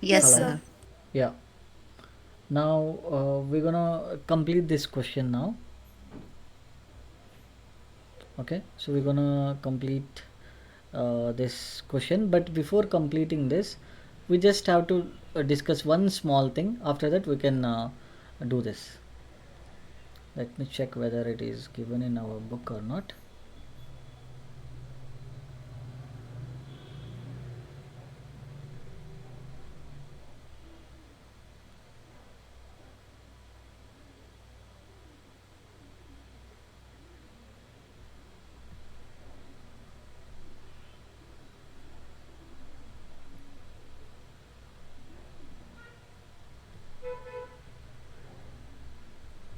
Yes, Hello. sir. Yeah. Now we're gonna complete this question now. Okay. So we're gonna complete this question, but before completing this, we just have to discuss one small thing. After that, we can do this. Let me check whether it is given in our book or not.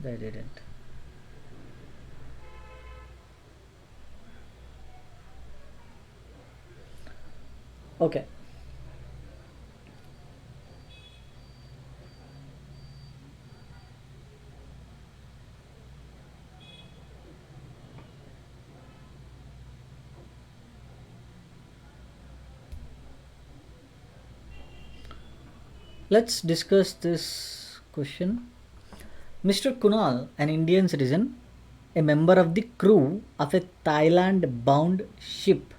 They didn't. Okay. Let's discuss this question. Mr. Kunal, an Indian citizen, a member of the crew of a Thailand bound ship,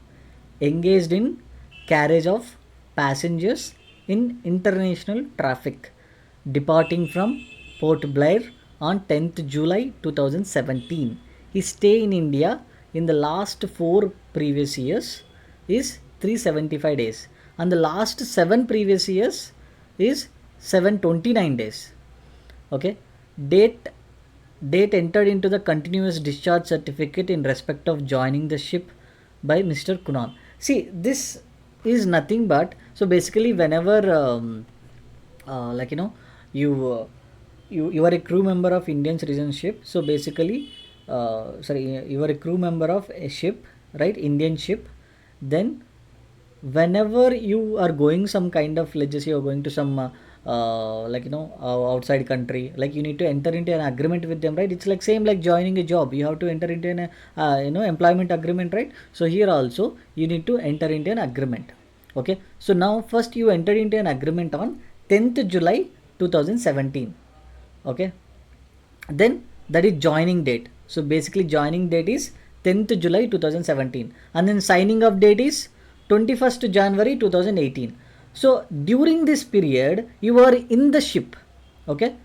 engaged in carriage of passengers in international traffic, departing from Port Blair on 10th July 2017. His stay in India in the last 4 previous years is 375 days, and the last 7 previous years is 729 days. Okay. Date date entered into the continuous discharge certificate in respect of joining the ship by Mr. Kunal. See, this is nothing but, so basically whenever like you you are a crew member of Indian citizenship. So basically sorry, you are a crew member of a ship, right, Indian ship. Then whenever you are going some kind of, let's just say you're going to some outside country, like you need to enter into an agreement with them, right? It's like same like joining a job, you have to enter into an employment agreement, right? So here also you need to enter into an agreement. Okay, so now first you entered into an agreement on 10th July 2017. Okay, then that is joining date. So basically joining date is 10th July 2017, and then signing of date is 21st January 2018. So during this period you are in the ship. Okay,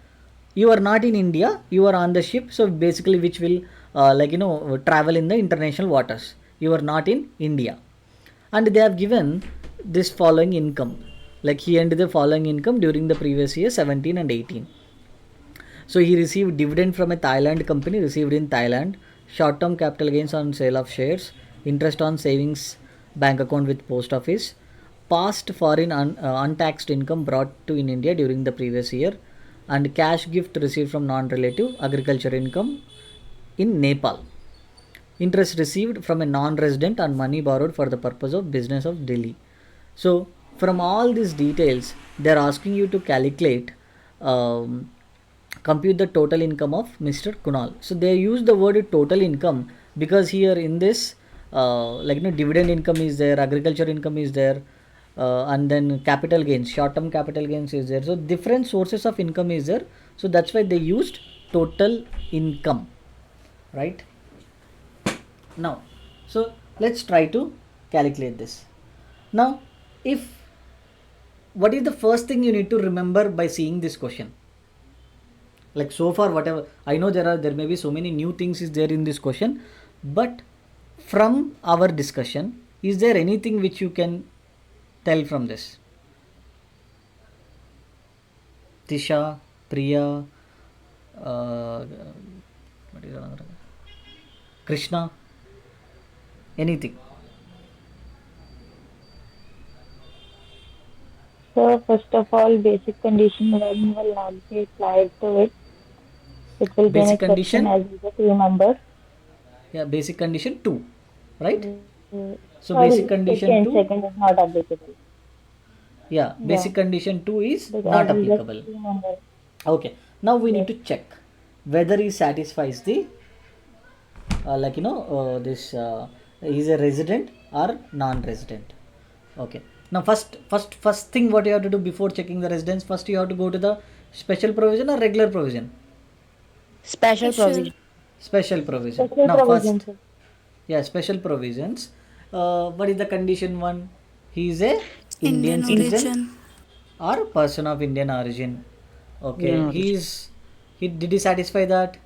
you are not in India, you are on the ship, so basically which will travel in the international waters. You are not in India, and they have given this following income, like he earned the following income during the previous year 17 and 18. So he received dividend from a Thailand company received in Thailand, short-term capital gains on sale of shares, interest on savings bank account with post office, past foreign untaxed income brought to in India during the previous year, and cash gift received from non-relative agriculture income in Nepal. Interest received from a non-resident on money borrowed for the purpose of business of Delhi. So from all these details, they are asking you to calculate, um, compute the total income of Mr. Kunal. So they use the word total income because here in this, dividend income is there, agriculture income is there, and then capital gains, short-term capital gains is there. So different sources of income is there. So that's why they used total income, right? Now, so let's try to calculate this. Now, if what is the first thing you need to remember by seeing this question? Like so far, whatever I know, there may be so many new things is there in this question, but from our discussion, is there anything which you can tell from this? Tisha, Priya, what is another? Krishna, anything? So first of all, basic condition one will not be applied to it. It will be an Basic exception condition, as is a team member. yeah, basic condition 2, right? So basic Sorry, condition second, 2, second is not applicable. yeah, Yeah, basic condition 2 is because not as is a applicable. team member. Okay, now we need Yes. to check whether he satisfies the this he's a resident or non-resident. Okay, Now first thing what you have to do before checking the residence, first you have to go to the special provision or regular provision. Special Special. provision. Special provision. Special Now provision, first, sir. yeah, special provisions. What is the condition one? He is a Indian Indian citizen origin. or person of Indian origin. Okay, Yeah. he did he satisfy that?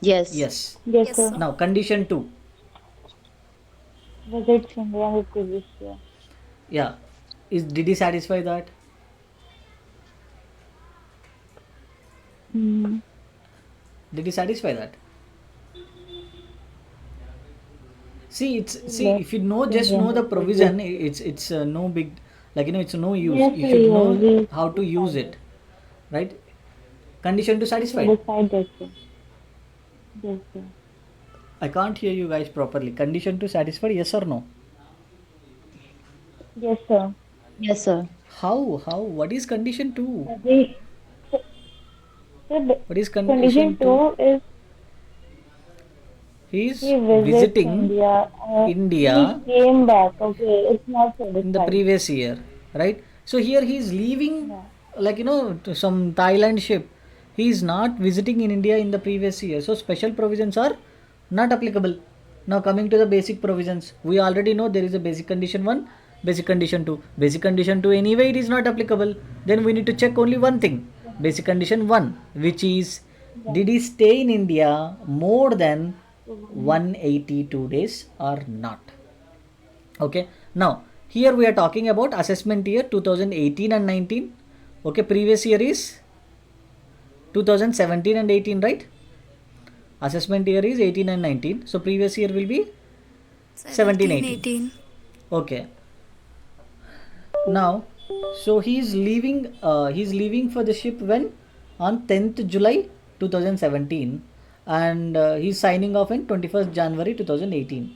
Yes. Yes. Yes, Yes, sir. sir. Now condition two. Visits India in the previous year. Yeah, did he satisfy that? Hmm. Did he satisfy that? See, Yes, if you know, just India in know the the previous. provision, it's no big, like it's no use. Yes, You sir. should Yeah, know we how to use decided. it, right? Condition to We satisfied. decided, sir. Yes, sir. I can't hear you guys properly. Condition to satisfied, yes or no? Yes, sir. Yes, sir. How? How? What is condition two? The, so, the What is condition condition two? two is He he is visits visiting India. He India came back. Okay, it's not in the satisfied. previous year, right? So here he is leaving, Yeah. like to some Thailand ship. He is not visiting in India in the previous year. So special provisions are not applicable. Now coming to the basic provisions, we already know there is a basic condition one, basic condition two. Basic condition two anyway it is not applicable. Then we need to check only one thing. Basic condition one, which is Yeah. did he stay in India more than Mhm. 182 days or not? Okay, now here we are talking about assessment year 2018 and 19. Okay, previous year is 2017 and 18, right? Assessment year is 18 and 19, so previous year will be 17 17, 18. 18. Okay, now so he's leaving for the ship when on 10th July 2017, and he's signing off in 21st January 2018.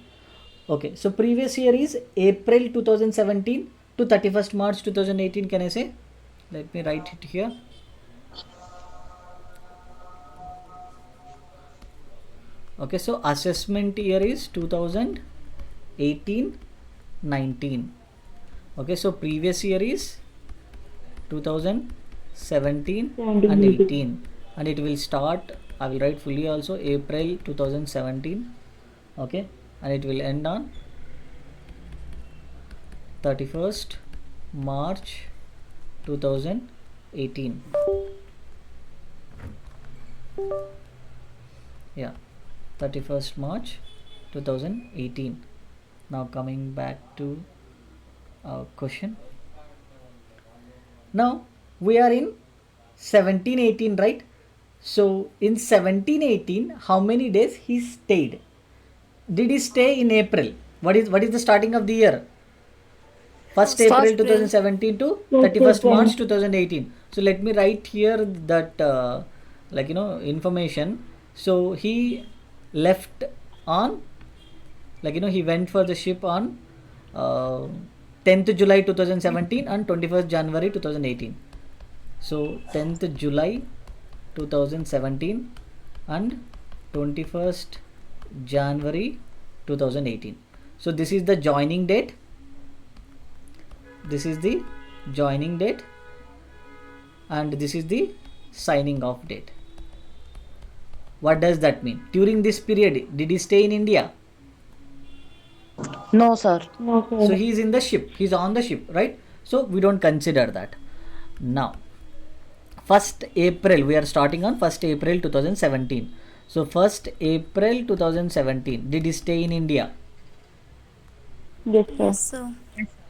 Okay, so previous year is April 2017 to 31st March 2018. Can I say? Let me write it here. Okay, so assessment year is 2018 19. Okay, so previous year is 2017 and 18, and it will start, I will write fully also, April 2017. Okay, and it will end on 31st March 2018. Yeah, 31st March 2018. Now coming back to our question. Now we are in 1718, right? So in 1718, how many days he stayed? Did he stay in April? What is the starting of the year? 1st First April April. 2017 to Yes, 31st yes, March 2018. So let me write here that information. So he left on, he went for the ship on uh, 10th July 2017 and 21st January 2018. So 10th July 2017 and 21st January 2018. So this is the joining date. This is the joining date, and this is the signing off date. What does that mean? During this period, did he stay in India? No, sir. No, So sir. he is in the ship. He is on the ship, right? So we don't consider that. Now, 1st April, we are starting on 1st April 2017. So 1st April 2017, did he stay in India? Yes, sir. Yes, sir.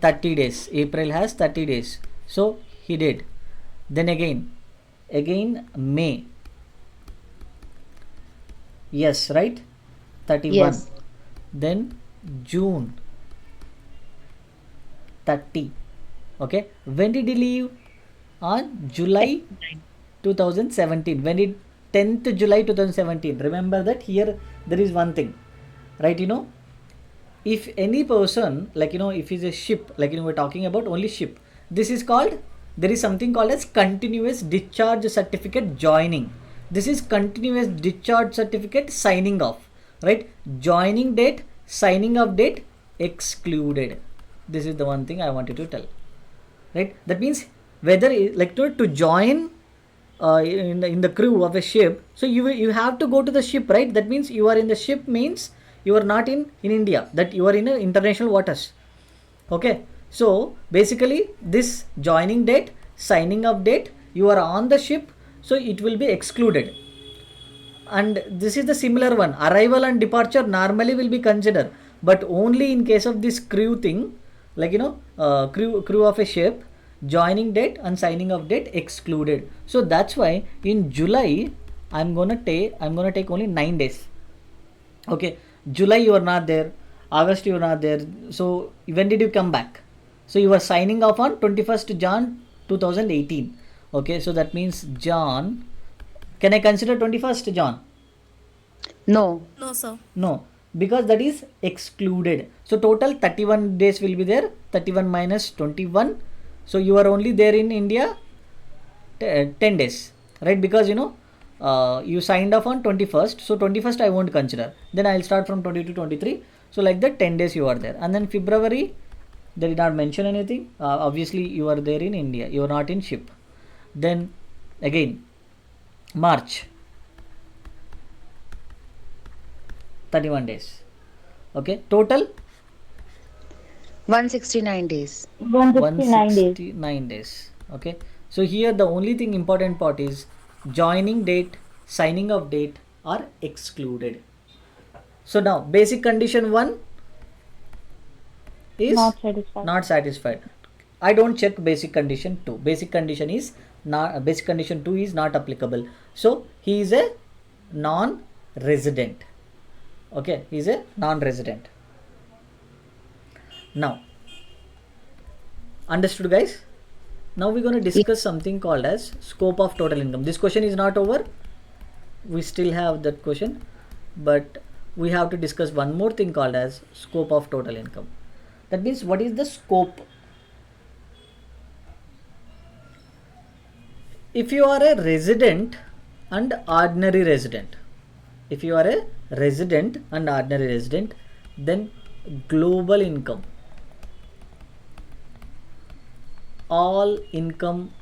30 days. April has 30 days. So he did. Then again May. Yes, right? 31. Yes. Then June 30. Okay. When did he leave? On July 2017. When did 10th July 2017? Remember that here there is one thing, right? If any person, if it's a ship, we're talking about only ship, this is called, there is something called as continuous discharge certificate joining. This is continuous discharge certificate signing off, right? Joining date, signing off date excluded. This is the one thing I wanted to tell, right? That means whether like to join in the crew of a ship, so you have to go to the ship, right? That means you are in the ship means you are not in India, that you are in international waters. Okay, so basically this joining date, signing up date, you are on the ship, so it will be excluded. And this is the similar one, arrival and departure normally will be considered, but only in case of this crew thing, like crew of a ship, joining date and signing of date excluded. So that's why in July I'm gonna take only 9 days. Okay, July you are not there, August you are not there, so when did you come back? So you are signing off on 21st Jan 2018. Okay, so that means Jan, can I consider 21st Jan? No. No, sir. No, because that is excluded. So total 31 days will be there, 31 minus 21. So you are only there in India 10 days, right? Because you signed off on 21st, so 21st I won't consider. Then I'll start from 20 to 23. So like that 10 days you are there. And then February, they did not mention anything. Obviously you are there in India, you are not in ship. Then again March, 31 days. Okay, total 169 days. 169 days. 169 days. Okay, so here the only thing important part is joining date, signing of date are excluded. So now basic condition 1 is Not satisfied. not satisfied. I don't check basic condition 2. Basic condition is not, basic condition 2 is not applicable. So he is a non-resident. Okay, he is a non-resident. Now, understood guys? Now we're going to discuss something called as scope of total income. This question is not over. We still have that question, but we have to discuss one more thing called as scope of total income. That means what is the scope? If you are a resident and ordinary resident, if you are a resident and ordinary resident, then global income, all income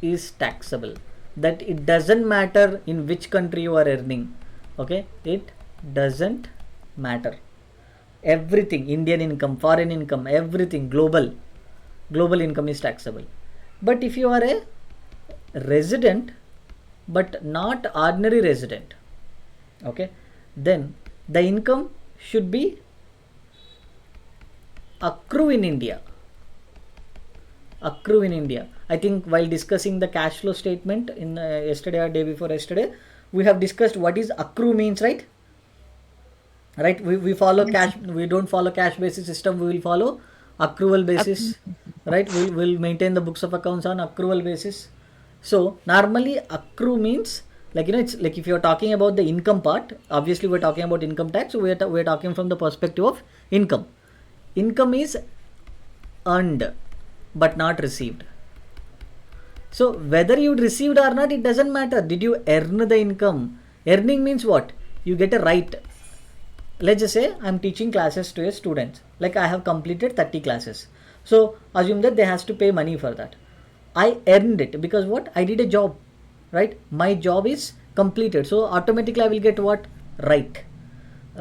is taxable. That it doesn't matter in which country you are earning. Okay, it doesn't matter. Everything, Indian income, foreign income, everything, global income is taxable. But if you are a resident but not ordinary resident, okay, then the income should be accrue in India. Accrue in India. I think while discussing the cash flow statement in yesterday or day before yesterday, we have discussed what is accrue means, right? Right, we follow cash, we don't follow cash basis system, we will follow accrual basis, right? We'll maintain the books of accounts on accrual basis. So normally accrue means, like it's like if you're talking about the income part, obviously we're talking about income tax, so we're talking from the perspective of income. Income is earned but not received. So whether you received or not, it doesn't matter. Did you earn the income? Earning means what? You get a right. Let's just say I'm teaching classes to a student, like I have completed 30 classes. So assume that they has to pay money for that. I earned it because what? I did a job, right? My job is completed. So automatically I will get what? Right.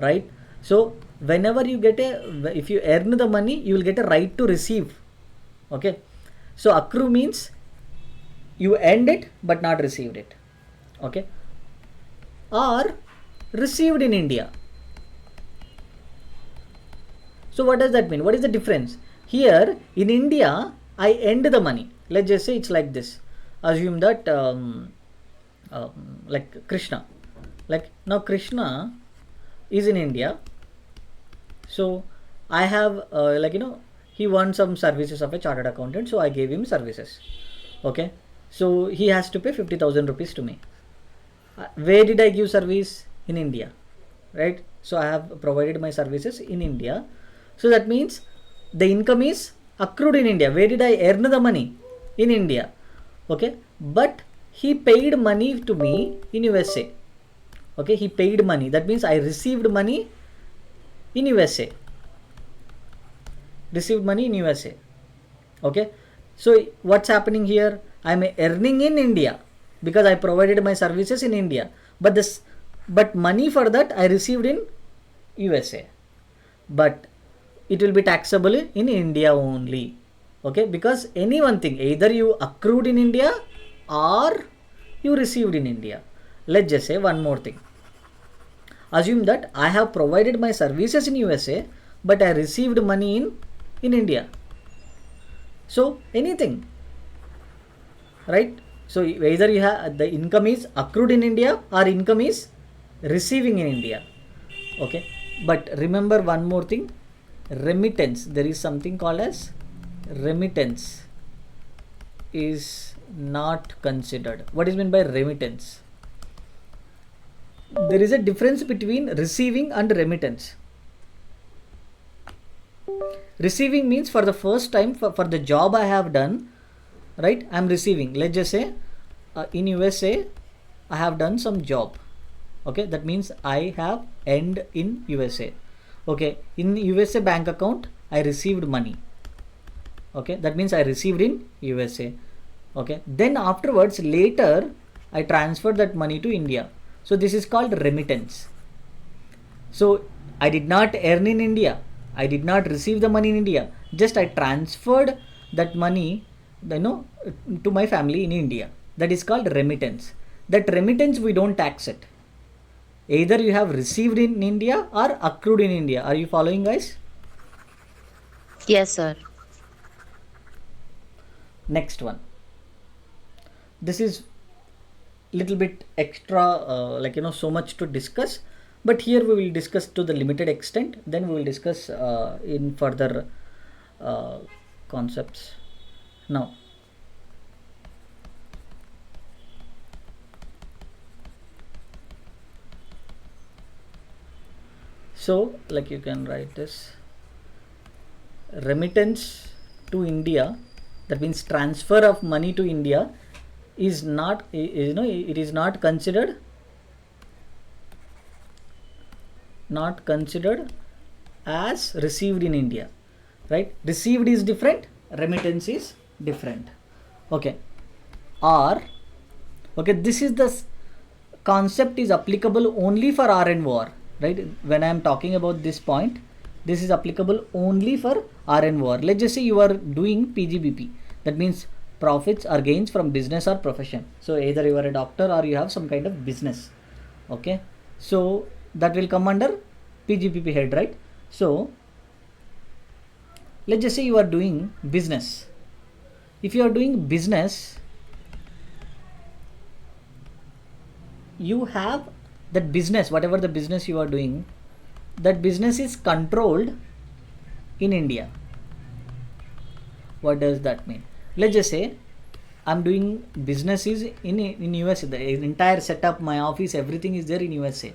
Right. So whenever you get if you earn the money, you will get a right to receive. Okay. So accrue means you earned it but not received it. Okay. Or received in India. So what does that mean? What is the difference? Here in India, I earned the money. Let's just say it's like this. Assume that like Krishna. Like now Krishna is in India. So I have he wants some services of a chartered accountant. So I gave him services. Okay. So he has to pay 50,000 rupees to me. Where did I give service? In India. Right. So I have provided my services in India. So that means the income is accrued in India. Where did I earn the money? In India. Okay. But he paid money to me in USA. Okay. He paid money. That means I received money in USA. received money in USA. Okay, so what's happening here? I'm earning in India because I provided my services in India, but money for that I received in USA, but it will be taxable in India only. Okay, because any one thing, either you accrued in India or you received in India. Let's just say one more thing. Assume that I have provided my services in USA, but I received money in India. So anything, right? So either you have the income is accrued in India or income is receiving in India. Okay, but remember one more thing, remittance. There is something called as remittance is not considered. What is meant by remittance? There is a difference between receiving and remittance. Receiving means for the first time, for the job I have done, right, I am receiving. Let's just say in USA I have done some job. Okay, that means I have earned in USA. Okay, in USA bank account I received money. Okay, that means I received in USA. Okay, then afterwards later I transferred that money to India. So this is called remittance. So I did not earn in India, I did not receive the money in India, just I transferred that money, to my family in India. That is called remittance. That remittance we don't tax it. Either you have received in India or accrued in India. Are you following, guys? Yes, sir. Next one. This is little bit extra, so much to discuss, but here we will discuss to the limited extent, then we will discuss in further concepts. Now so you can write this remittance to India, that means transfer of money to India is not, it is not considered as received in India, right? Received is different, remittance is different. Okay, or okay, this is the concept is applicable only for R and OR, right? When I am talking about this point, this is applicable only for R and OR. Let's just say you are doing PGBP, that means profits or gains from business or profession. So either you are a doctor or you have some kind of business. Okay, so that will come under PGBP head, right? So let's just say you are doing business. If you are doing business, you have that business, whatever the business you are doing, that business is controlled in India. What does that mean? Let's just say I'm doing businesses in USA, the entire setup, my office, everything is there in USA,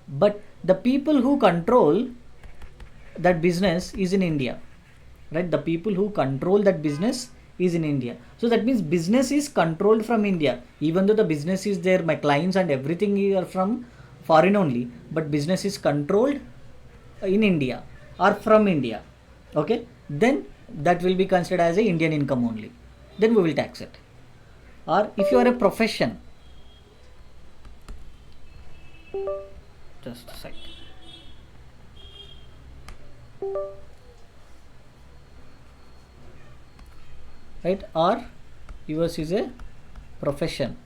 but the people who control that business is in India, right? The people who control that business is in India. So that means business is controlled from India, even though the business is there, my clients and everything are from foreign only, but business is controlled in India or from India. Okay, then that will be considered as a Indian income only, then we will tax it. Or if you are a profession, just a sec, right, or yours is a profession,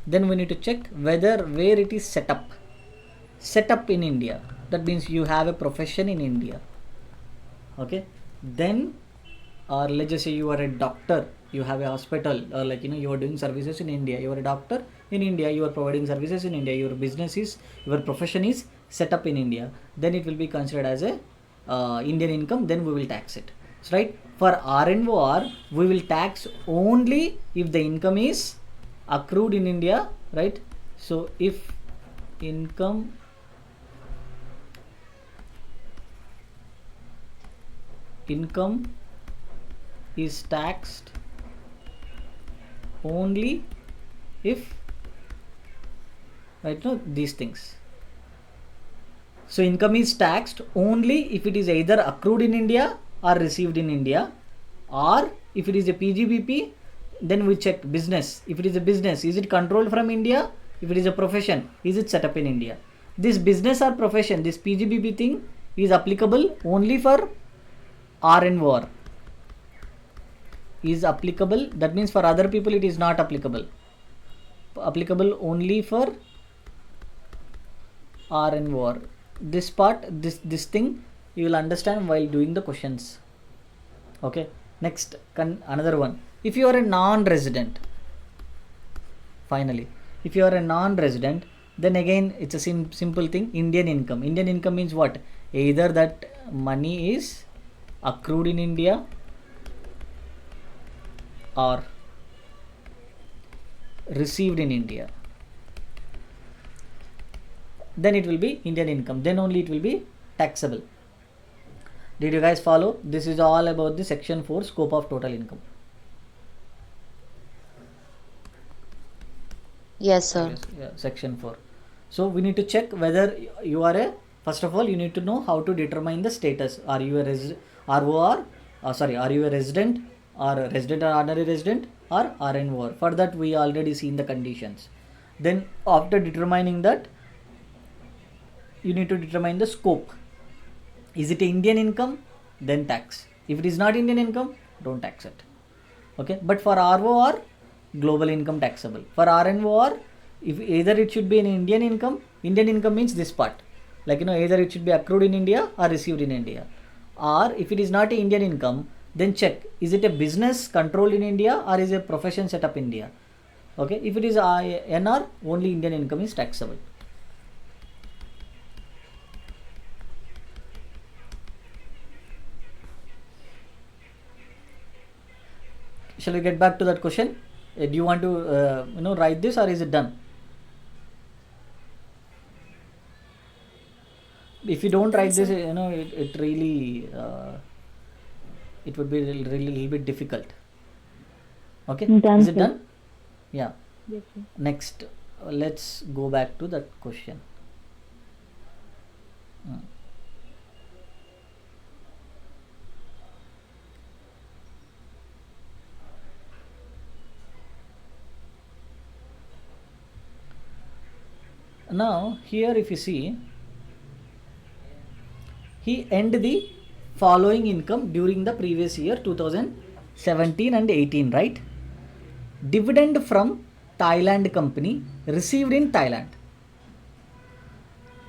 then we need to check where it is set up in India. That means you have a profession in India. Okay, then, or let's just say you are a doctor, you have a hospital, or you are doing services in India, you are a doctor in India, you are providing services in India, your business is, your profession is set up in India, then it will be considered as a Indian income, then we will tax it. So, right, for R and OR we will tax only if the income is accrued in India, right? So if income is taxed only if, right, no, these things. So income is taxed only if it is either accrued in India or received in India. Or if it is a PGBP, then we check business. If it is a business, is it controlled from India? If it is a profession, is it set up in India? This business or profession, this PGBP thing is applicable only for RNOR. Is applicable, that means for other people it is not applicable. Applicable only for RNOR. This part, this thing you will understand while doing the questions. Okay, next another one. If you are a non-resident, finally, if you are a non-resident, then again it's a simple thing. Indian income. Indian income means what? Either that money is accrued in India or received in India. Then it will be Indian income. Then only it will be taxable. Did you guys follow? This is all about the section 4 scope of total income. Yes, sir. Yeah, section 4. So we need to check whether you are a, first of all you need to know how to determine the status. Are you a are you a resident or ordinary resident or RNOR? For that we already seen the conditions. Then after determining that, you need to determine the scope. Is it Indian income? Then tax. If it is not Indian income, don't tax it. Okay, but for ROR, global income taxable. For RNOR, if either it should be an Indian income means this part, like either it should be accrued in India or received in India. Or if it is not an Indian income, then check, is it a business controlled in India or is it a profession set up in India? Okay, if it is NR, only Indian income is taxable. Shall we get back to that question? Do you want to write this, or is it done? If you don't write this, it really it would be really little bit difficult. Okay, Done, is it sir. done? Yeah. Yes, sir. Next, let's go back to that question. Now here if you see, he earned the following income during the previous year 2017 and 18, right? Dividend from Thailand company received in Thailand.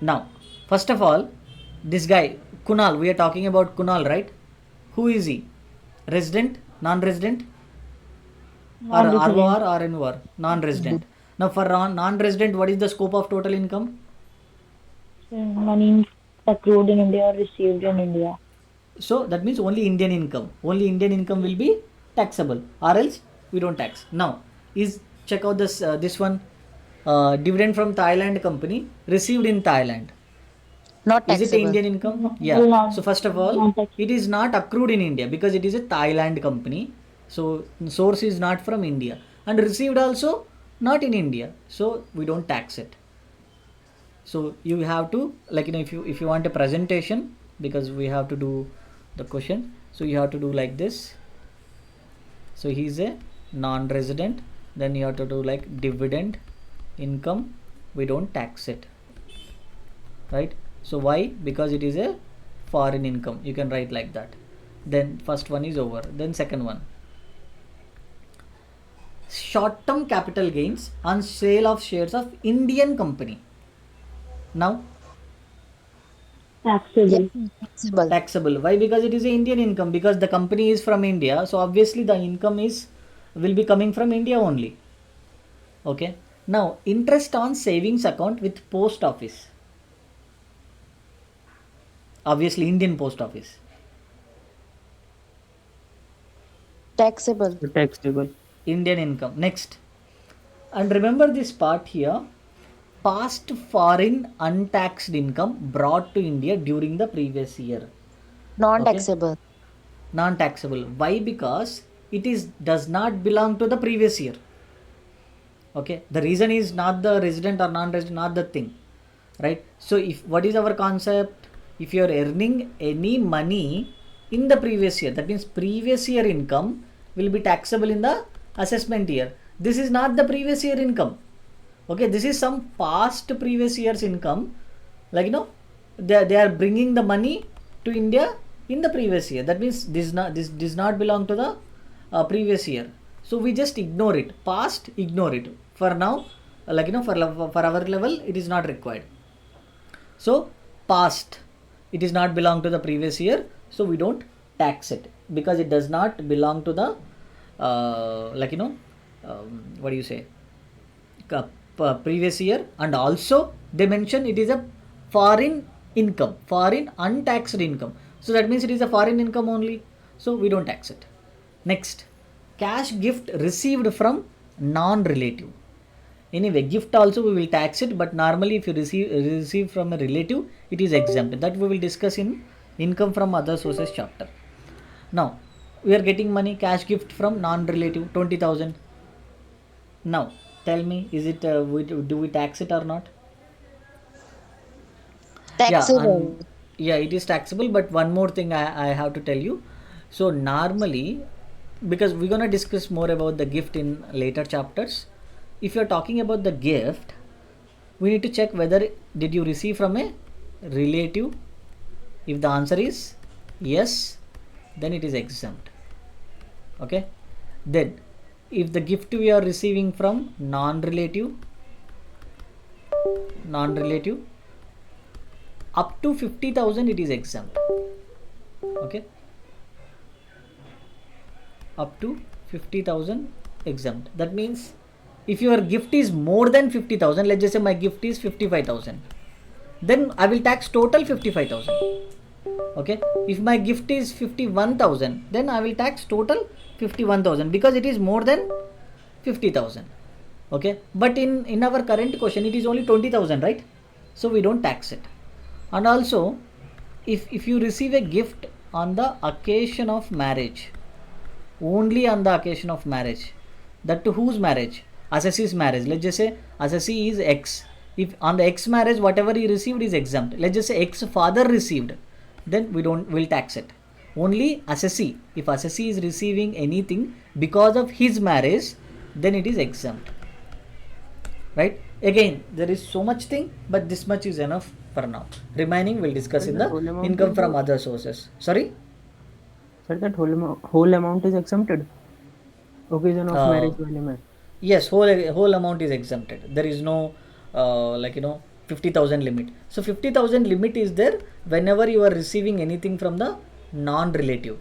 Now first of all, this guy Kunal, we are talking about Kunal, right? Who is he? Resident, non-resident, or Non-resident. ROR or NOR? Non-resident. Now for non-resident, what is the scope of total income? Money accrued in India or received in India. So that means only Indian income. Only Indian income will be taxable, or else we don't tax. Now, check out this one. Dividend from Thailand company received in Thailand. Not Is it taxable. Indian income? No, Yeah. not- So first of all, not taxable. it is not accrued in India because it is a Thailand company. So source is not from India, and received also not in India. So we don't tax it. So you have to, like, if you want a presentation, because we have to do the question, so you have to do like this. So he is a non-resident, then you have to do like dividend income, we don't tax it, right? So why? Because it is a foreign income. You can write like that. Then first one is over. Then second one, short-term capital gains on sale of shares of Indian company. Now Taxable. Taxable. taxable. Why? Because it is a Indian income, because the company is from India, so obviously the income will be coming from India only. Okay. Now interest on savings account with post office, obviously Indian post office. Taxable. Taxable. Indian income. Next, and remember this part here, past foreign untaxed income brought to India during the previous year. Non-taxable. Non-taxable. Why? Because it does not belong to the previous year. Okay, the reason is not the resident or non-resident, not the thing, right? So if what is our concept? If you are earning any money in the previous year. That means previous year income will be taxable in the assessment year. This is not the previous year income. Okay, this is some past previous year's income. Like they are bringing the money to India in the previous year. That means this does not belong to the previous year. So we just ignore it. Past, ignore it. For now, for our level, it is not required. So past, it is not belong to the previous year. So we don't tax it because it does not belong to the what do you say? Previous year, and also they mention it is a foreign income, foreign untaxed income. So that means it is a foreign income only. So we don't tax it. Next, cash gift received from non-relative. Anyway, gift also we will tax it, but normally if you receive from a relative, it is exempt. That we will discuss in income from other sources chapter. Now, we are getting money, cash gift from non-relative, 20,000. Now, tell me, is it do we tax it or not? Yeah, Taxable. and yeah, it is taxable. But one more thing I have to tell you. So normally, because we're gonna discuss more about the gift in later chapters. If you're talking about the gift, we need to check whether did you receive from a relative. If the answer is yes, then it is exempt. Okay. Then if the gift we are receiving from non-relative, up to 50,000 it is exempt. Okay, up to 50,000 exempt. That means if your gift is more than 50,000, let's just say my gift is 55,000, then I will tax total 55,000. Okay, if my gift is 51,000, then I will tax total 51,000 because it is more than 50,000. Okay, but in our current question it is only 20,000, right? So we don't tax it. And also, if you receive a gift on the occasion of marriage, only on the occasion of marriage, that to whose marriage? Assessee marriage. Let's just say assessee is X. If on the X marriage whatever he received is exempt. Let's just say X father received, then we'll tax it. Only assessee. If assessee is receiving anything because of his marriage, then it is exempt. Right? Again, there is so much thing, but this much is enough for now. Remaining we'll discuss in the income from other sources. Sorry? Sir, that whole amount is exempted. Occasion of marriage value. Yes, whole amount is exempted. There is no 50,000 limit. So 50,000 limit is there whenever you are receiving anything from the non-relative.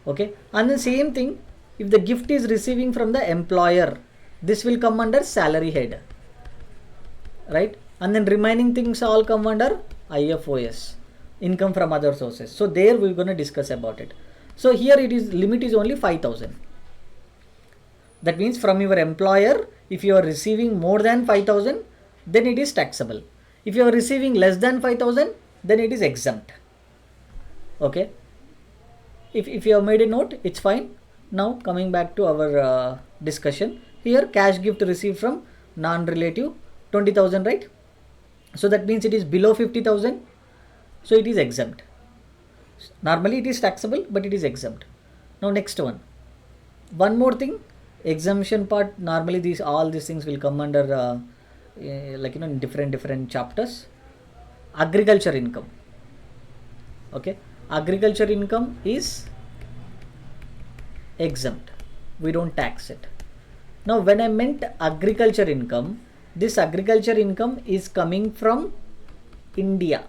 Okay, and the same thing if the gift is receiving from the employer, this will come under salary head, right? And then remaining things all come under IFOS, income from other sources. So there we're going to discuss about it. So here it is, limit is only 5,000. That means from your employer, if you are receiving more than 5,000, then it is taxable. If you are receiving less than 5,000, then it is exempt. Okay. If you have made a note, it's fine. Now coming back to our discussion. Here cash gift received from non-relative, 20,000, right? So that means it is below 50,000. So it is exempt. Normally it is taxable, but it is exempt. Now next one. One more thing. Exemption part, normally all these things will come under in different chapters. Agriculture income. Okay, agriculture income is exempt. We don't tax it. Now when I meant agriculture income, this agriculture income is coming from India,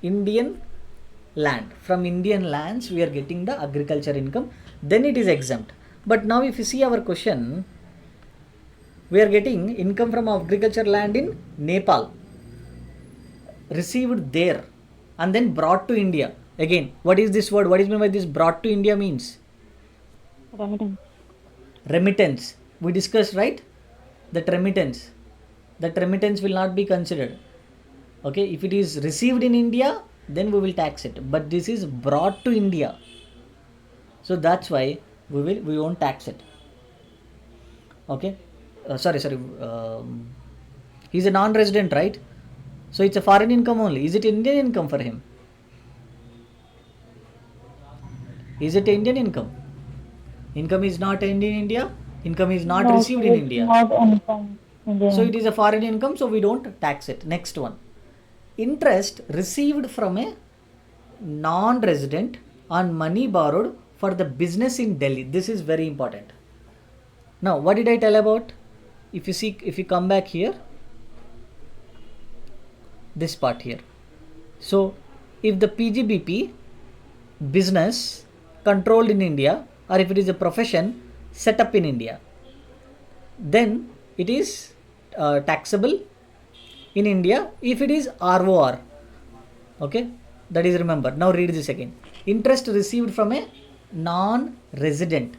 Indian land. From Indian lands we are getting the agriculture income, then it is exempt. But now if you see our question, we are getting income from agriculture land in Nepal, received there and then brought to India. Again, what is this word? What is meant by this brought to India means? Remittance. Remittance. We discussed, right? That remittance will not be considered. Okay, if it is received in India, then we will tax it. But this is brought to India. So that's why we won't tax it. Okay. Sorry. He's a non-resident, right? So it's a foreign income only. Is it Indian income for him? Is it Indian income? Income is not in India. Income is not No, received sir, in it's India. not income. Indian So it is income. a foreign income, so we don't tax it. Next one. Interest received from a non-resident on money borrowed for the business in Delhi. This is very important. Now, what did I tell about? If you come back here, this part here. So, if the PGBP business controlled in India, or if it is a profession set up in India, then it is taxable in India if it is ROR. Okay, that is, remember. Now read this again. Interest received from a non-resident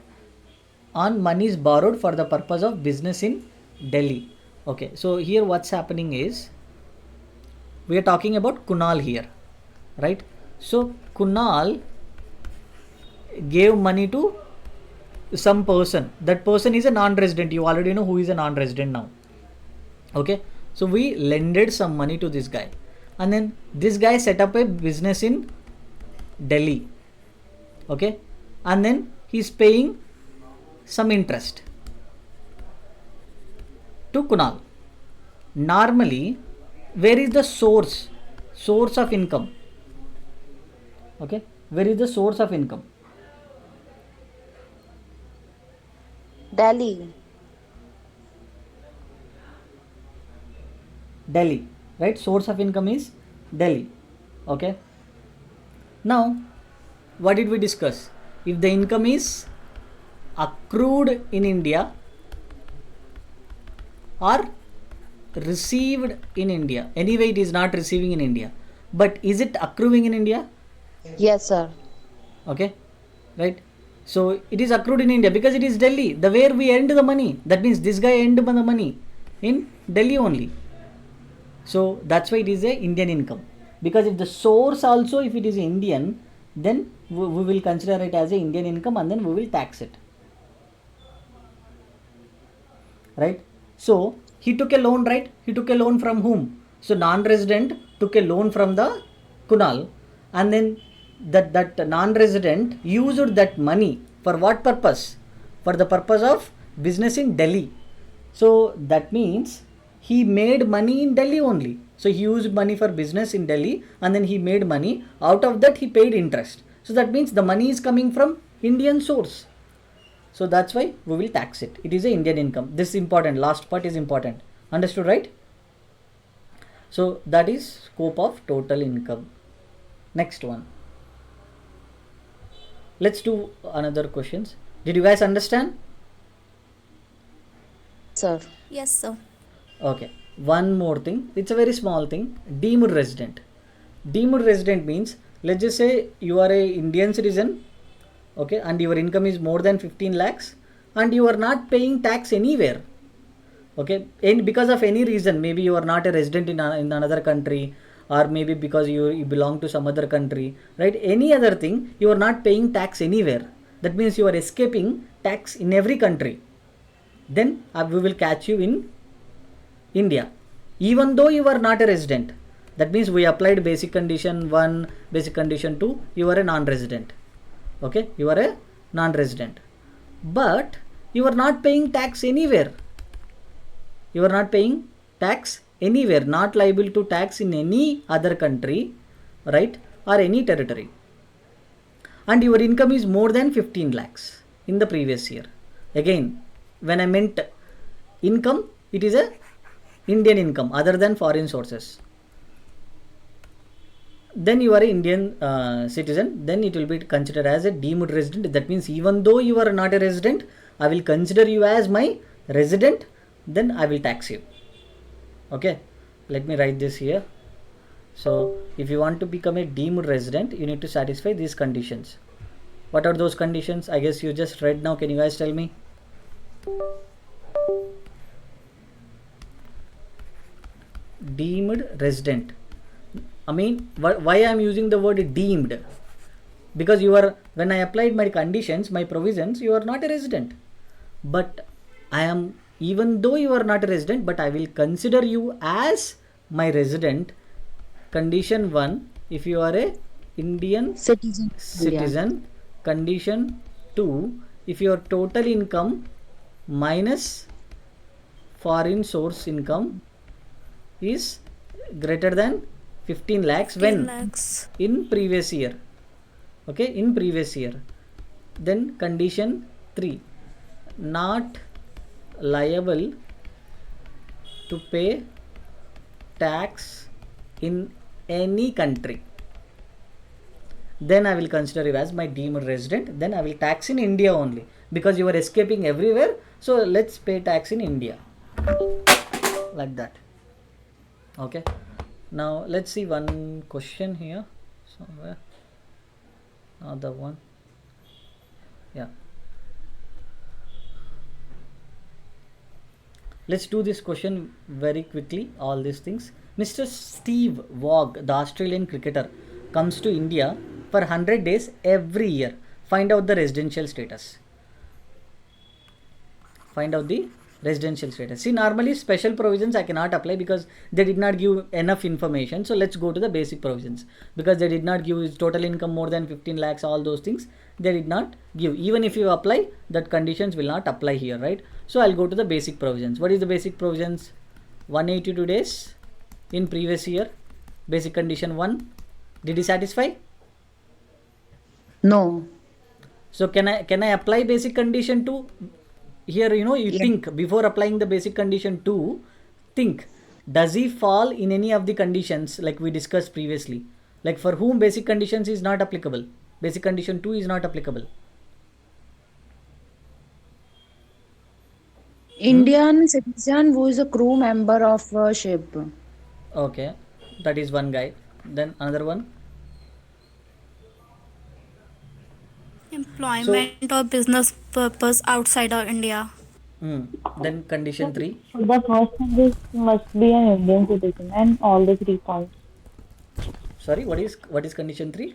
on monies borrowed for the purpose of business in Delhi. Okay, so here what's happening is we are talking about Kunal here, right? So Kunal gave money to some person. That person is a non-resident. You already know who is a non-resident now. Okay, so we lended some money to this guy, and then this guy set up a business in Delhi. Okay, and then he's paying some interest to Kunal. Normally, where is the source of income? Okay, where is the source of income? Delhi. Delhi, right? Source of income is Delhi. Okay, now what did we discuss? If the income is accrued in India or received in India, anyway it is not receiving in India, but is it accruing in India? Yes, sir. Okay, right? So it is accrued in India because it is Delhi, the where we earned the money. That means this guy earned the money in Delhi only. So that's why it is a Indian income. Because if the source also, if it is Indian, then we will consider it as a Indian income, and then we will tax it. Right? So he took a loan, right? He took a loan from whom? So non-resident took a loan from the Kunal, and then that non-resident used that money for what purpose? For the purpose of business in Delhi. So that means he made money in Delhi only. So he used money for business in Delhi, and then he made money. Out of that he paid interest. So that means the money is coming from Indian source. So that's why we will tax it. It is a Indian income. This is important. Last part is important. Understood, right? So that is scope of total income. Next one. Let's do another questions. Did you guys understand? Sir. Yes, sir. Okay. One more thing. It's a very small thing. Deemed resident. Deemed resident means, let's just say you are a Indian citizen, okay, and your income is more than 15 lakhs, and you are not paying tax anywhere. Okay, and because of any reason, maybe you are not a resident in another country, or maybe because you belong to some other country, right? Any other thing, you are not paying tax anywhere. That means you are escaping tax in every country. Then we will catch you in India, even though you are not a resident. That means we applied basic condition 1, basic condition 2, you are a non-resident. Okay, you are a non-resident, but you are not paying tax anywhere. You are not paying tax anywhere, not liable to tax in any other country, right, or any territory. And your income is more than 15 lakhs in the previous year. Again, when I meant income, it is a Indian income other than foreign sources. Then you are an Indian citizen, then it will be considered as a deemed resident. That means even though you are not a resident, I will consider you as my resident, then I will tax you. Okay, let me write this here. So if you want to become a deemed resident, you need to satisfy these conditions. What are those conditions? I guess you just read now. Can you guys tell me? Deemed resident. I mean, why I am using the word deemed? Because you are, when I applied my conditions, my provisions, you are not a resident. But I am, even though you are not a resident, but I will consider you as my resident. Condition 1, if you are a Indian Citizen. citizen, Condition 2, if your total income minus foreign source income is greater than 15 lakhs 15 when lakhs. in previous year. Okay, in previous year. Then condition 3, not liable to pay tax in any country. Then I will consider you as my deemed resident. Then I will tax in India only, because you are escaping everywhere. So let's pay tax in India, like that. Okay, now let's see one question here somewhere. Another one. Yeah, let's do this question very quickly. All these things. Mr. Steve Waugh, the Australian cricketer, comes to India for 100 days every year. Find out the residential status. Find out the residential status. See, normally special provisions I cannot apply because they did not give enough information. So let's go to the basic provisions, because they did not give his total income more than 15 lakhs, all those things they did not give. Even if you apply, that conditions will not apply here, right? So I'll go to the basic provisions. What is the basic provisions? 182 days in previous year. Basic condition 1. Did he satisfy? No. So can I apply basic condition 2? Here, you Yeah. think before applying the basic condition 2, think, does he fall in any of the conditions like we discussed previously? Like for whom basic conditions is not applicable? Basic condition 2 is not applicable. Indian citizen who is a crew member of a ship. Okay, that is one guy. Then another one. So Employment or business purpose outside of India. then condition 3. The first thing is must be an Indian citizen and all the 3 points. Sorry, what is condition 3?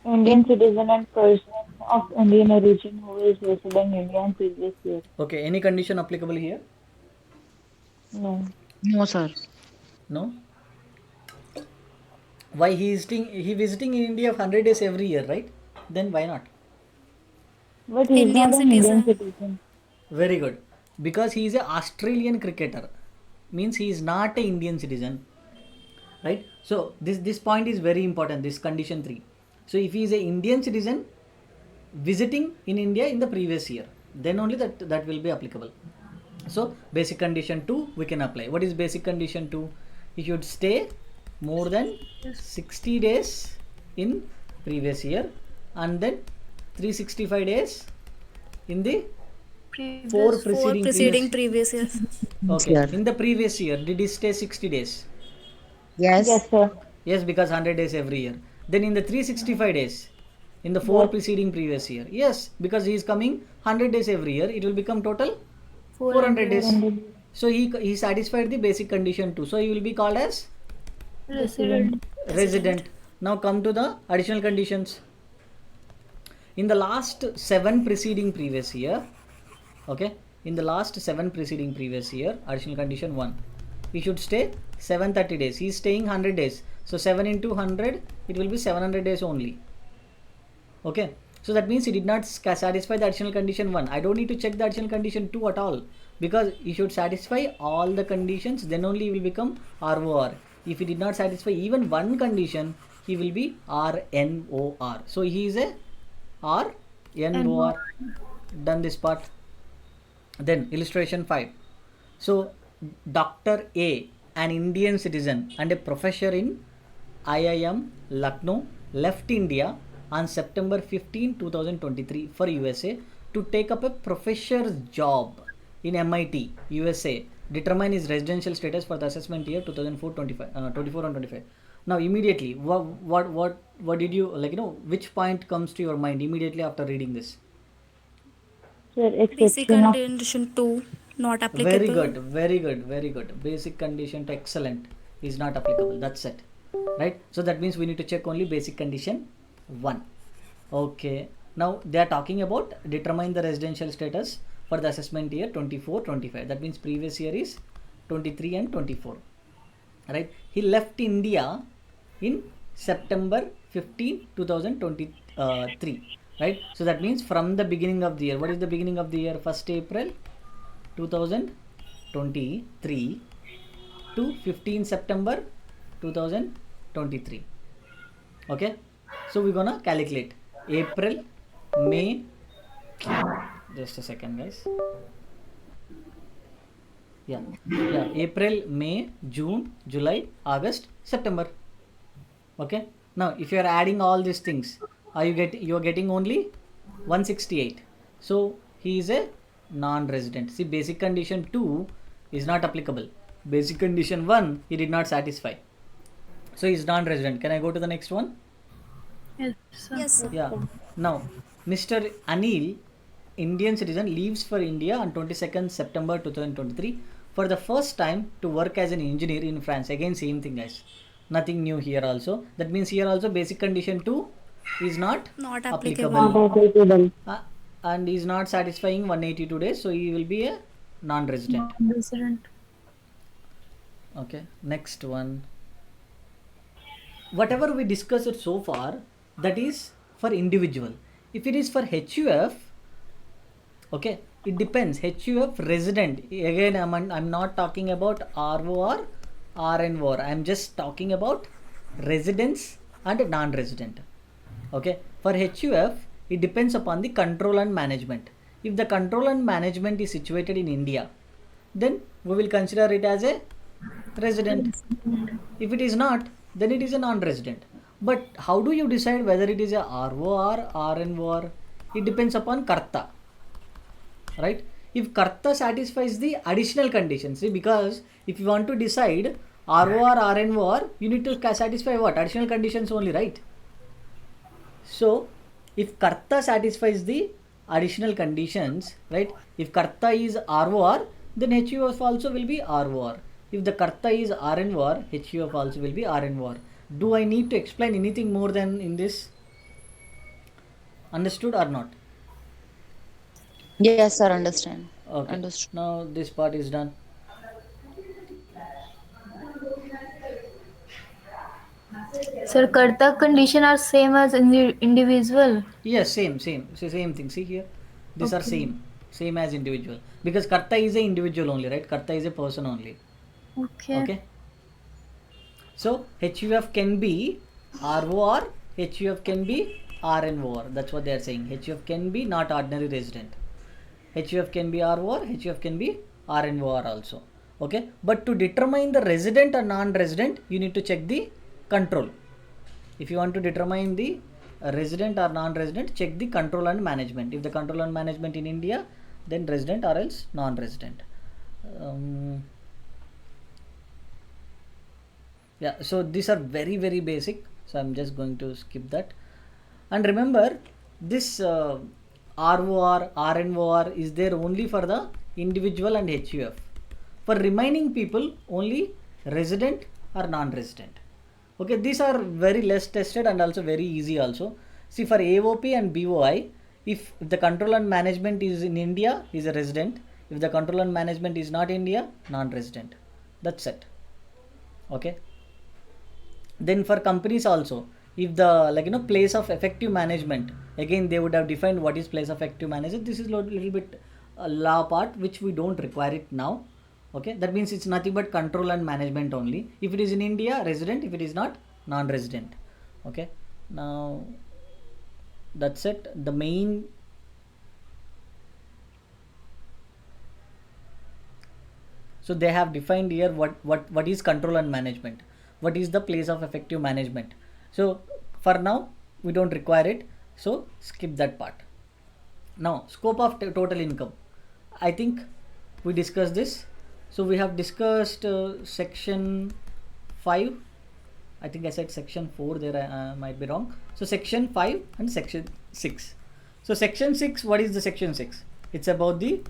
Indian citizen and person of Indian origin who is resident in India in previous year. Okay, any condition applicable here? No. No, sir. No. Why he visiting in India 100 days every year, right? Then why not? But he's Indian not an Indian citizen. citizen. Very good. Because he is an Australian cricketer, means he is not an Indian citizen, right? So this point is very important. This condition 3. So if he is an Indian citizen visiting in India in the previous year, then only that will be applicable. So basic condition 2 we can apply. What is basic condition 2? He should stay more than 60 days in previous year, and then 365 days in the four preceding previous years. Okay, Year. in the previous year did he stay 60 days? Yes. Yes, sir. Yes, because 100 days every year. Then in the 365 days in the 4 Yes. preceding previous year, yes, because he is coming 100 days every year, it will become total 400 days. So he satisfied the basic condition 2. So he will be called as resident. Now come to the additional conditions. In the last 7 preceding previous year, okay, in the last 7 preceding previous year, additional condition 1, he should stay 730 days. He is staying 100 days. So 7 into 100, it will be 700 days only. Okay, so that means he did not satisfy the additional condition 1. I don't need to check the additional condition 2 at all, because he should satisfy all the conditions, then only he will become ROR. If he did not satisfy even one condition, he will be RNOR. So he is a RNOR. Done this part. Then illustration 5. So Dr. A, an Indian citizen and a professor in IIM Lucknow, left India on September 15, 2023 for USA to take up a professor's job in MIT, USA. Determine his residential status for the assessment year 2024 and 25. Now immediately, what did you which point comes to your mind immediately after reading this? Sir, Basic exception of condition 2 not applicable. Very good. Basic condition to excellent is not applicable. That's it, right? So that means we need to check only basic condition 1. Okay, now they are talking about determine the residential status for the assessment year 24-25. That means previous year is 23 and 24, right? He left India in September 15, 2023, right? So that means from the beginning of the year. What is the beginning of the year? 1st April 2023 to 15 September 2023. Okay, so we're gonna calculate April, May, just a second guys. Yeah, April, May, June, July, August, September. Okay, now if you are adding all these things, you're getting only 168. So he is a non-resident. See, basic condition 2 is not applicable. Basic condition 1 he did not satisfy, so he is non-resident. Can I go to the next one? Yes, sir. Yes, Yeah. sir. Now, Mr. Anil, Indian citizen, leaves for India on 22nd September 2023 for the first time to work as an engineer in France. Again, same thing, guys. Nothing new here also. That means here also basic condition 2 is not Not applicable. applicable. Not applicable. And is not satisfying 182 days, so he will be a non-resident. Non-resident. Okay, next one. Whatever we discussed so far, that is for individual. If it is for HUF, okay, it depends. HUF resident, again I'm not talking about ROR, RNOR. I'm just talking about residents and non-resident. Okay, for HUF it depends upon the control and management. If the control and management is situated in India, then we will consider it as a resident. If it is not, then it is a non-resident. But how do you decide whether it is a ROR, RNOR? It depends upon Karta, right? If Karta satisfies the additional conditions, see, because if you want to decide ROR, RNOR, you need to satisfy what? Additional conditions only, right? So, if Karta satisfies the additional conditions, right? If Karta is ROR, then HUF also will be ROR. If the Karta is RNOR, HUF also will be RNOR. Do I need to explain anything more than in this? Understood or not? Yes, sir. Understand. Okay. Understood. Now this part is done. Sir, karta condition are same as in the individual. Yes, same. So same thing. See here, these are Okay. same as individual, because Karta is a individual only, right? Karta is a person only. Okay. Okay. So HUF can be ROR, HUF can be RNOR. That's what they are saying. HUF can be not ordinary resident. HUF can be ROR, HUF can be RNOR also. Okay. But to determine the resident or non-resident, you need to check the control. If you want to determine the resident or non-resident, check the control and management. If the control and management in India, then resident or else non-resident. Yeah, so these are very basic, so I'm just going to skip that. And remember, this ROR, RNOR is there only for the individual and HUF. For remaining people, only resident or non-resident. Okay, these are very less tested and also very easy also. See, for AOP and BOI, if the control and management is in India, is a resident. If the control and management is not India, non-resident. That's it. Okay. Then for companies also, if the place of effective management, again they would have defined what is place of effective management. This is a little bit law part which we don't require it now. Okay, that means it's nothing but control and management only. If it is in India, resident. If it is not, non-resident. Okay, now that's it. The main so they have defined here what is control and management, what is the place of effective management. So for now we don't require it, so skip that part. Now scope of total income, I think we discussed this. So we have discussed section 5. I think I said section 4 there, I might be wrong. So section 5 and section 6. So section 6, what is the section 6? It's about the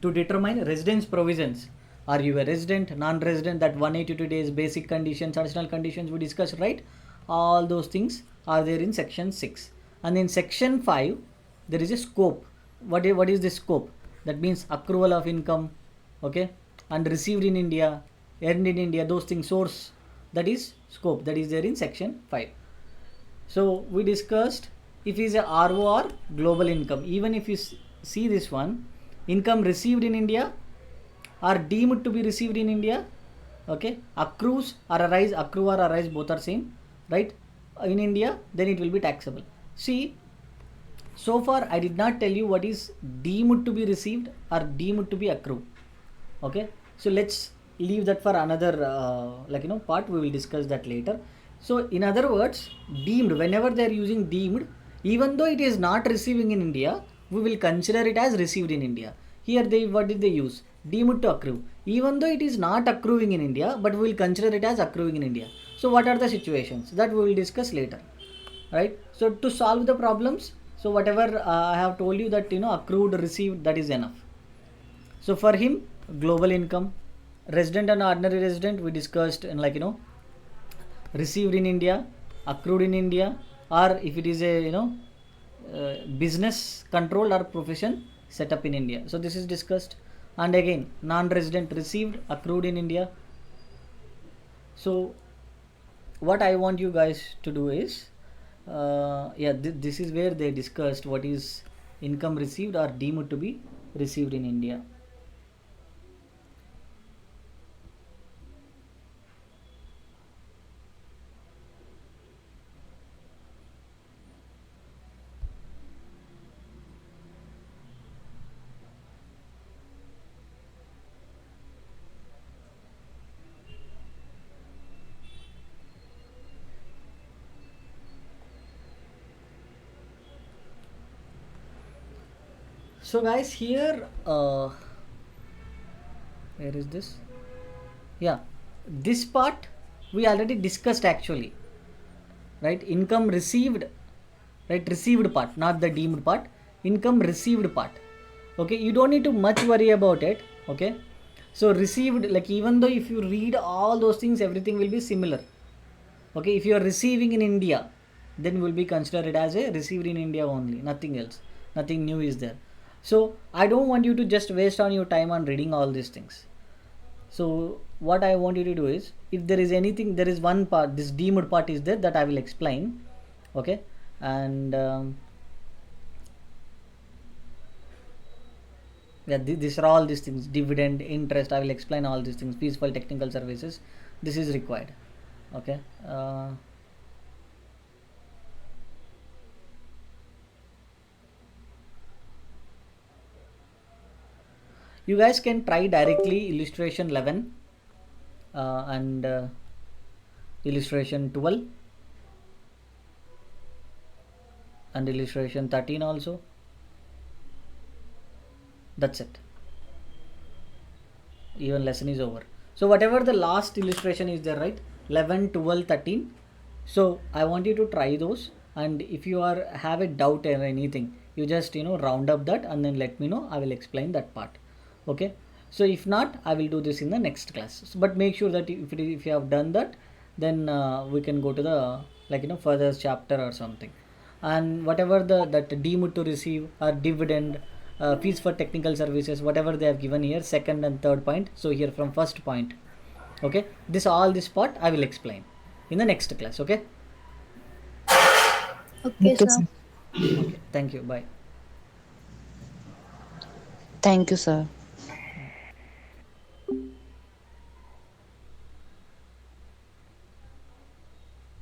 to determine residence provisions. Are you a resident, non-resident, that 182 days, basic conditions, additional conditions we discussed, right? All those things are there in section 6. And in section 5, there is a scope. What is the scope? That means accrual of income, okay, and received in India, earned in India, those things, source that is scope, that is there in section 5. So we discussed if is a RO or global income. Even if you see this one, income received in India or deemed to be received in India, okay, accrues or arise, accrue or arise, both are same, right? In India, then it will be taxable. See, so far I did not tell you what is deemed to be received or deemed to be accrued. Okay, so let's leave that for another part. We will discuss that later. So in other words, deemed, whenever they are using deemed, even though it is not receiving in India, we will consider it as received in India. Here they, what did they use? Deemed to accrue. Even though it is not accruing in India, but we will consider it as accruing in India. So what are the situations that we will discuss later, right? So to solve the problems, so whatever I have told you, that accrued, received, that is enough. So for him, global income, resident and ordinary resident, we discussed in received in India, accrued in India, or if it is a business control or profession set up in India. So this is discussed. And again, non-resident, received, accrued in India. So what I want you guys to do is, this is where they discussed what is income received or deemed to be received in India. So guys, here where is this? Yeah, this part we already discussed actually, right? Income received, right? Received part, not the deemed part. Income received part. Okay, you don't need to much worry about it. Okay, so received, like even though if you read all those things, everything will be similar. Okay, if you are receiving in India, then will be considered as a received in India only, nothing else, nothing new is there. So I don't want you to just waste on your time on reading all these things. So what I want you to do is, if there is anything, there is one part, this deemed part is there, that I will explain. Okay, and these are all these things, dividend, interest, I will explain all these things, fees for technical services, this is required. Okay, you guys can try directly illustration 11 and illustration 12 and illustration 13 also. That's it, even lesson is over. So whatever the last illustration is there, right, 11, 12, 13, so I want you to try those, and if you are have a doubt or anything, you just round up that and then let me know, I will explain that part. Okay, so if not, I will do this in the next class. So, but make sure that if you have done that, then we can go to the further chapter or something. And whatever that deemed to receive or dividend, fees for technical services, whatever they have given here, second and third point, so here from first point, okay, this part I will explain in the next class. Okay, Okay, Okay, sir. sir. okay, thank you, bye. Thank you, sir.